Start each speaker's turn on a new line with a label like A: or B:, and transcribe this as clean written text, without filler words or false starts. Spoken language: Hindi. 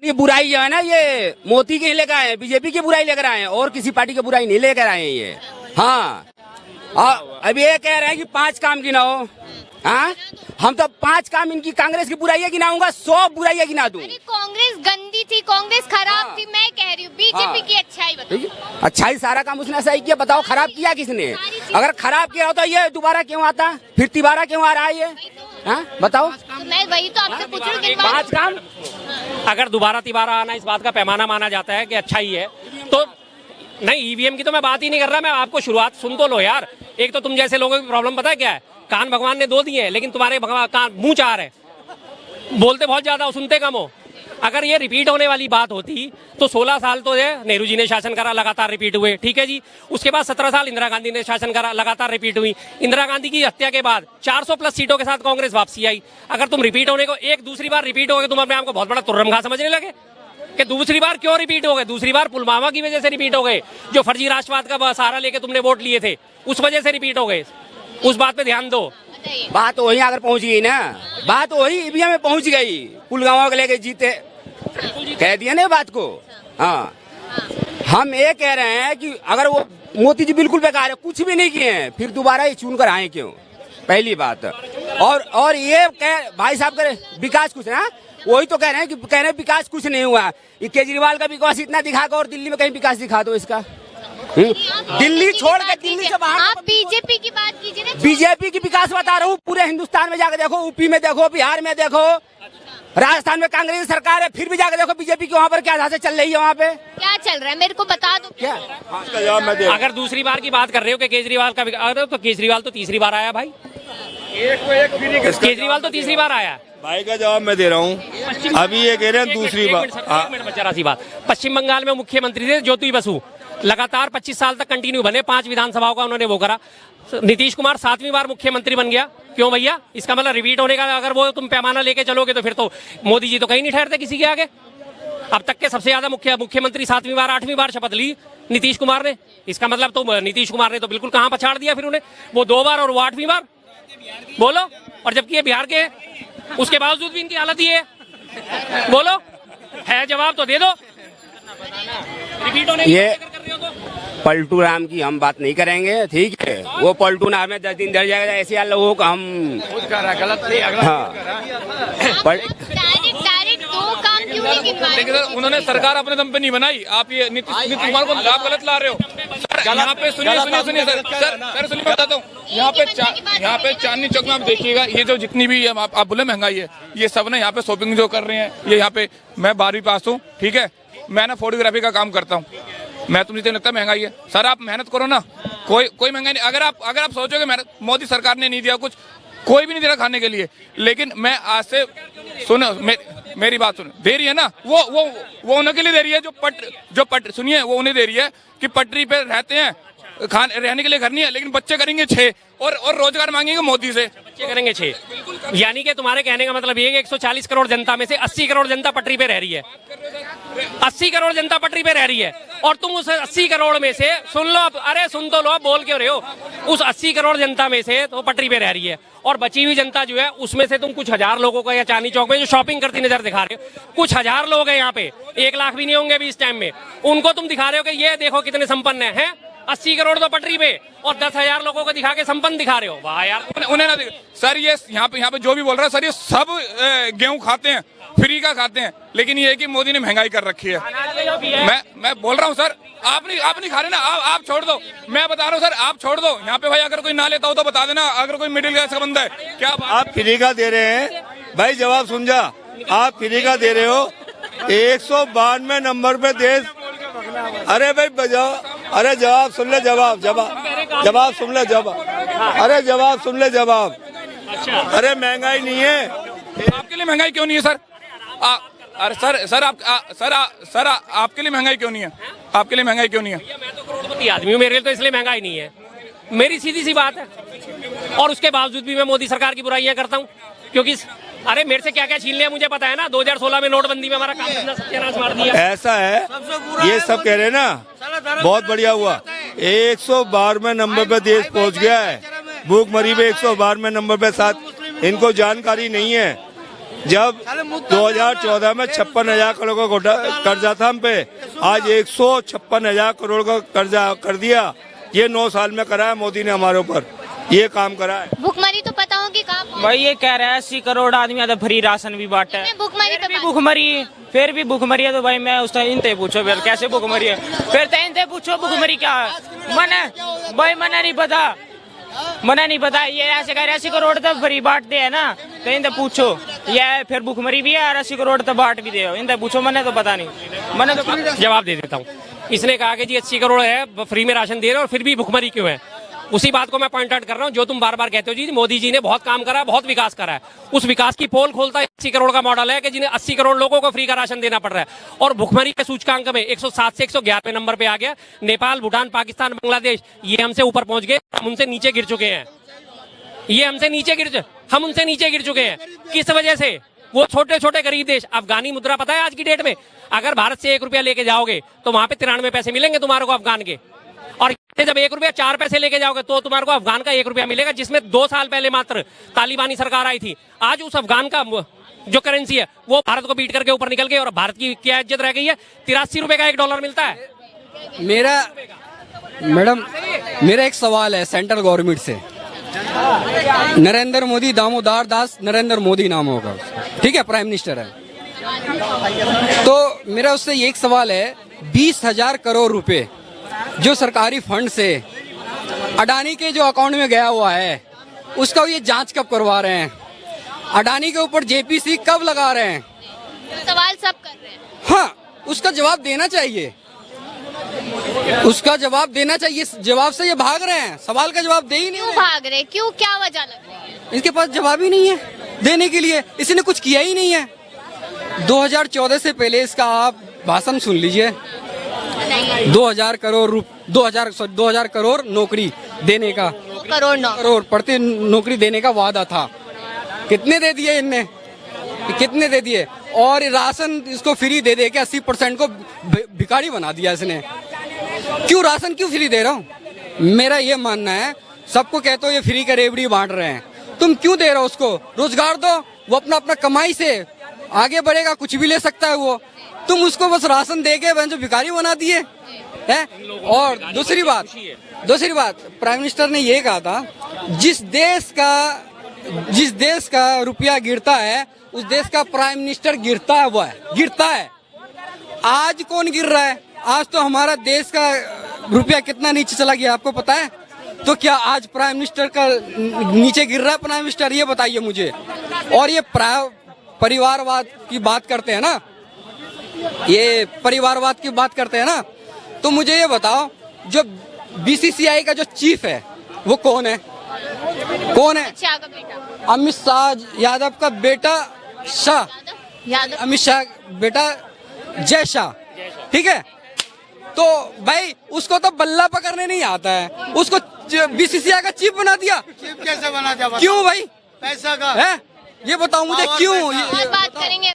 A: ये बुराई जो है ना, ये मोदी की लेकर आए हैं, बीजेपी की बुराई लेकर आए हैं, और किसी पार्टी की बुराई नहीं लेकर आए हैं ये। हाँ, और अब ये कह रहे हैं कि 5 काम गिनाओ। हाँ, हम तो 5 काम इनकी कांग्रेस की बुराइयां गिनाऊंगा, 100 बुराइयां गिना दूं।
B: कांग्रेस गंदी थी, कांग्रेस खराब थी, मैं कह रही हूँ बीजेपी की अच्छाई बताओ।
A: अच्छाई सारा काम उसने सही किया, बताओ खराब किया किसने? अगर खराब किया हो तो ये दोबारा क्यों आता, फिर तिबारा क्यों आ रहा है ये? हाँ बताओ।
B: तो मैं वही तो आपसे पूछ रही हूँ,
C: 5 काम अगर दोबारा तिबारा आना इस बात का पैमाना माना जाता है कि अच्छा ही है तो नहीं, ईवीएम की तो मैं बात ही नहीं कर रहा। मैं आपको शुरुआत सुन तो लो यार। एक तो तुम जैसे लोगों की प्रॉब्लम पता है क्या है, कान भगवान ने 2 दिए हैं लेकिन तुम्हारे कान मुंह 4 है, बोलते बहुत ज्यादा हो, सुनते कम हो। अगर ये रिपीट होने वाली बात होती तो 16 साल तो नेहरू जी ने शासन करा, लगातार रिपीट हुए, ठीक है जी। उसके बाद 17 साल इंदिरा गांधी ने शासन करा, लगातार रिपीट हुई। इंदिरा गांधी की हत्या के बाद 400+ सीटों के साथ कांग्रेस वापसी आई। अगर तुम रिपीट होने को एक दूसरी बार रिपीट हो गए, तुम अपने आप को बहुत बड़ा तुर्रमखा समझने लगे कि दूसरी बार क्यों रिपीट हो गए। दूसरी बार पुलवामा की वजह से रिपीट हो गए, जो फर्जी राष्ट्रवाद का सहारा लेके तुमने वोट लिए थे, उस वजह से रिपीट हो गए। उस बात पे ध्यान दो।
A: बात वही अगर पहुंच गई ना, बात वही ईवीएम में पहुंच गई, पुलवामा को लेके जीते, कह दिया ना बात को। हाँ, हम ये कह रहे हैं कि अगर वो मोदी जी बिल्कुल बेकार है, कुछ भी नहीं किए हैं, फिर दोबारा ये चुन कर आए क्यों? पहली बात। और ये कह भाई साहब करे विकास कुछ ना, वही तो कह रहे हैं कि कह रहे हैं विकास कुछ नहीं हुआ। ये केजरीवाल का विकास इतना दिखा कर, और दिल्ली में कहीं विकास दिखा दो इसका। दिल्ली छोड़ के, दिल्ली से बाहर
B: आप बीजेपी की बात कीजिए ना।
A: बीजेपी की विकास बता रहा हूँ, पूरे हिंदुस्तान में जाकर देखो, यूपी में देखो, बिहार में देखो, राजस्थान में कांग्रेस सरकार है, फिर भी जाकर देखो बीजेपी की वहाँ पर क्या धांसे चल रही है, वहाँ पे
B: क्या चल रहा है मेरे को बता दो।
A: क्या
C: अगर दूसरी बार की बात कर रहे हो कि केजरीवाल का, अरे तो केजरीवाल तो तीसरी बार आया भाई, केजरीवाल तो तीसरी बार आया।
D: भाई का जवाब मैं दे रहा हूँ। अभी ये कह रहे हैं दूसरी बार।
C: एक मिनट जरा सी बात। पश्चिम बंगाल में मुख्यमंत्री थे ज्योति बसु, लगातार 25 साल तक कंटिन्यू बने, 5 विधानसभाओं का उन्होंने वो करा। नीतीश कुमार 7वीं बार मुख्यमंत्री बन गया, क्यों भैया? इसका मतलब रिपीट होने का अगर वो तुम पैमाना लेके चलोगे तो फिर तो मोदी जी तो कहीं नहीं ठहरते किसी के आगे। अब तक के सबसे ज्यादा मुख्यमंत्री 7वीं बार 8वीं बार शपथ ली नीतीश कुमार ने। इसका मतलब तो नीतीश कुमार ने तो बिल्कुल कहाँ पछाड़ दिया फिर उन्हें, वो 2 बार और वो 8वीं बार। बोलो। और जबकि ये बिहार के हैं, उसके बावजूद भी इनकी हालत ये है। बोलो, है जवाब तो दे दो। रिपीट होने
A: ये पलटू राम की हम बात नहीं करेंगे, ठीक है? वो पलटू नाम में 10 दिन डर जाएगा, ऐसे लोगों को हम
E: गलत नहीं, अगला
B: डायरेक्ट 2 काम क्यों नहीं गिनवाए?
E: देखिए सर, उन्होंने सरकार अपने दम पे नहीं बनाई। आप ये नीतीश कुमार को आप गलत ला रहे हो सर। यहाँ पे सुनिए सर सुनिए, बताता हूँ। यहाँ पे चांदनी चौक में आप देखिएगा, ये जो जितनी भी आप बोले महंगाई है, ये सब ना यहाँ पे शॉपिंग जो कर रहे हैं, ये यहाँ पे मैं 12वीं पास हूँ, ठीक है? मैं ना फोटोग्राफी का काम करता हूँ। मैं तो मुझे लगता है महंगाई है सर, आप मेहनत करो ना, कोई महंगाई नहीं। अगर आप सोचोगे मेहनत, मोदी सरकार ने नहीं दिया कुछ, कोई भी नहीं दे रहा खाने के लिए, लेकिन मैं आज से सुनो, मेरी बात सुनो, दे रही है ना, वो उन्हीं के लिए दे रही है जो सुनिए, वो उन्हें दे रही है कि पटरी पे रहते हैं, रहने के लिए घर नहीं है, लेकिन बच्चे करेंगे 6 और रोजगार मांगेंगे मोदी से,
C: बच्चे करेंगे 6। यानी कि तुम्हारे कहने का मतलब ये है कि 140 करोड़ जनता में से 80 करोड़ जनता पटरी पे रह रही है। 80 करोड़ जनता पटरी पे रह रही है, और तुम उस 80 करोड़ में से, सुन लो, अरे सुन तो लो, आप बोल क्यों रहे हो? उस 80 करोड़ जनता में से तो पटरी पे रह रही है, और बची हुई जनता जो है उसमें से तुम कुछ हजार लोगों का, या चांदनी चौक में जो शॉपिंग करती नजर दिखा रहे हो, कुछ हजार लोग हैं यहाँ पे, 1 लाख भी नहीं होंगे अभी इस टाइम में, उनको तुम दिखा रहे हो कि ये देखो कितने संपन्न हैं। 80 करोड़ तो पटरी पे, और 10,000 लोगों को दिखा के संपन्न दिखा रहे हो। वाह यार,
E: उन्हें ना सर, ये यहाँ पे जो भी बोल रहा है सर, ये सब गेहूं खाते हैं, फ्री का खाते हैं, लेकिन ये है कि मोदी ने महंगाई कर रखी है। मैं बोल रहा हूँ सर, आप नहीं खा रहे ना, आप छोड़ दो, मैं बता रहा हूँ सर, आप छोड़ दो। यहाँ पे भाई अगर कोई ना लेता हो तो बता देना, अगर कोई मिडिल क्लास का बंदा है, क्या
D: आप फ्री का दे रहे हैं? भाई जवाब सुन जा, आप फ्री का दे रहे हो। 192 नंबर पे देश, अरे भाई बजाओ, अरे जवाब सुन ले, जवाब सुन ले, अरे जवाब सुन ले, जवाब। अरे महंगाई नहीं है,
E: आपके लिए महंगाई क्यों नहीं है सर? अरे सर आपके लिए महंगाई क्यों नहीं है? आपके लिए महंगाई क्यों नहीं है?
C: मैं तो करोड़पति आदमी हूँ, मेरे लिए तो इसलिए महंगाई नहीं है, मेरी सीधी सी बात है। और उसके बावजूद भी मैं मोदी सरकार की बुराइयां करता हूँ, क्योंकि अरे मेरे से क्या क्या छीन लिया मुझे पता है ना। 2016 में नोटबंदी में हमारा काम धंधा सत्यानाश मार दिया।
D: ऐसा है, ये सब कह रहे हैं ना, बहुत बढ़िया हुआ। 112वें नंबर पे देश पहुंच गया है, भूखमरी पे 112वें नंबर पे। साथ इनको जानकारी नहीं है, जब 2014 में 56,000 करोड़ का कर्जा था हम पे, आज 156,000 करोड़ का कर्जा कर दिया। ये 9 साल में करा है मोदी ने हमारे ऊपर, ये काम करा है।
B: भुखमरी तो पता होगी कहाँ पहुंची?
F: भाई ये कह रहा है 80 करोड़ आदमी आधा फ्री राशन भी बांटा है।
B: भुखमरी पे बात-
F: फिर भी भुखमरी है तो भाई मैं उस इनते पूछो फिर कैसे भुखमरी है, फिर तो इनते पूछो भुखमरी क्या है। मना नहीं पता ये ऐसे कह रहे 80 करोड़ तो फ्री बांटते है ना, तो इनसे पूछो ये फिर भुखमरी भी है और 80 करोड़ तो बांट भी दे, इनसे पूछो, मैंने तो पता नहीं, मैंने तो
C: जवाब दे देता हूँ। इसने कहा कि जी 80 करोड़ है फ्री में राशन दे रहे हो और फिर भी भुखमरी क्यों है। उसी बात को मैं पॉइंट आउट कर रहा हूँ जो तुम बार बार कहते हो जी मोदी जी ने बहुत काम करा है, बहुत विकास करा है। उस विकास की पोल खोलता है 80 करोड़ का मॉडल है कि जिन्हें 80 करोड़ लोगों को फ्री का राशन देना पड़ रहा है। और भुखमरी के सूचकांक में 107 से 111वें नंबर पे आ गया। नेपाल, भूटान, पाकिस्तान, बांग्लादेश ये हमसे ऊपर पहुंच गए, हम उनसे नीचे गिर चुके हैं। हम उनसे नीचे गिर चुके हैं। किस वजह से? वो छोटे छोटे गरीब देश। अफगानी मुद्रा पता है आज की डेट में अगर भारत से 1 रुपया लेके जाओगे तो वहां पे 93 पैसे मिलेंगे तुम्हारे को अफगान के, और जब 1 रुपया 4 पैसे लेके जाओगे तो तुम्हारे को अफगान का 1 रुपया मिलेगा, जिसमें 2 साल पहले मात्र तालिबानी सरकार आई थी। आज उस अफगान का जो करेंसी है वो भारत को बीट करके ऊपर निकल गई और भारत की क्या इज्जत रह गई है? 83 रुपए का $1 मिलता है।
G: मेरा एक सवाल है सेंट्रल गवर्नमेंट से। नरेंद्र मोदी, दामोदर दास नरेंद्र मोदी नाम होगा, ठीक है, प्राइम मिनिस्टर है। तो मेरा उससे एक सवाल है, 20,000 करोड़ रुपए जो सरकारी फंड से अडानी के जो अकाउंट में गया हुआ है उसका ये जांच कब करवा रहे हैं? अडानी के ऊपर जेपीसी कब लगा रहे हैं?
B: सवाल सब कर रहे हैं।
G: हाँ, उसका जवाब देना चाहिए, उसका जवाब देना चाहिए। जवाब से ये भाग रहे हैं, सवाल का जवाब दे ही नहीं।
B: क्यों भाग रहे? क्यों, क्या वजह लग रही है?
G: इसके पास जवाब ही नहीं है देने के लिए, इसने कुछ किया ही नहीं है। 2014 से पहले इसका आप भाषण सुन लीजिए। 2000 करोड़ नौकरी देने का, करोड़ प्रति नौकरी देने का वादा था। कितने दे दिए इनने? कितने दे दिए? और राशन इसको फ्री दे दे के 80% को भिखारी बना दिया इसने। क्यों राशन क्यों फ्री दे रहा हूँ? मेरा ये मानना है, सबको कहते हो ये फ्री का रेवड़ी बांट रहे हैं, तुम क्यों दे रहे हो? उसको रोजगार दो, वो अपना कमाई से आगे बढ़ेगा, कुछ भी ले सकता है वो। तुम उसको बस राशन दे के जो भिखारी बना दिए है। और दूसरी बात प्राइम मिनिस्टर ने ये कहा था, जिस देश का रुपया गिरता है उस देश का प्राइम मिनिस्टर गिरता है। आज कौन गिर रहा है? आज तो हमारा देश का रुपया कितना नीचे चला गया आपको पता है? तो क्या आज प्राइम मिनिस्टर का नीचे गिर रहा है प्राइम मिनिस्टर? ये बताइए मुझे। और ये परिवारवाद की बात करते हैं ना, तो मुझे ये बताओ, जो बीसीसीआई का जो चीफ है वो कौन है? अमित शाह यादव का बेटा शाह, अमित शाह बेटा जय शाह, ठीक है। तो भाई उसको तो बल्ला पकड़ने नहीं आता है, उसको बीसीसीआई का चीफ बना दिया।
H: चीफ कैसे बना दिया?
G: क्यों भाई?
H: पैसा का
G: है, ये बताओ मुझे क्यों?
B: बात करेंगे।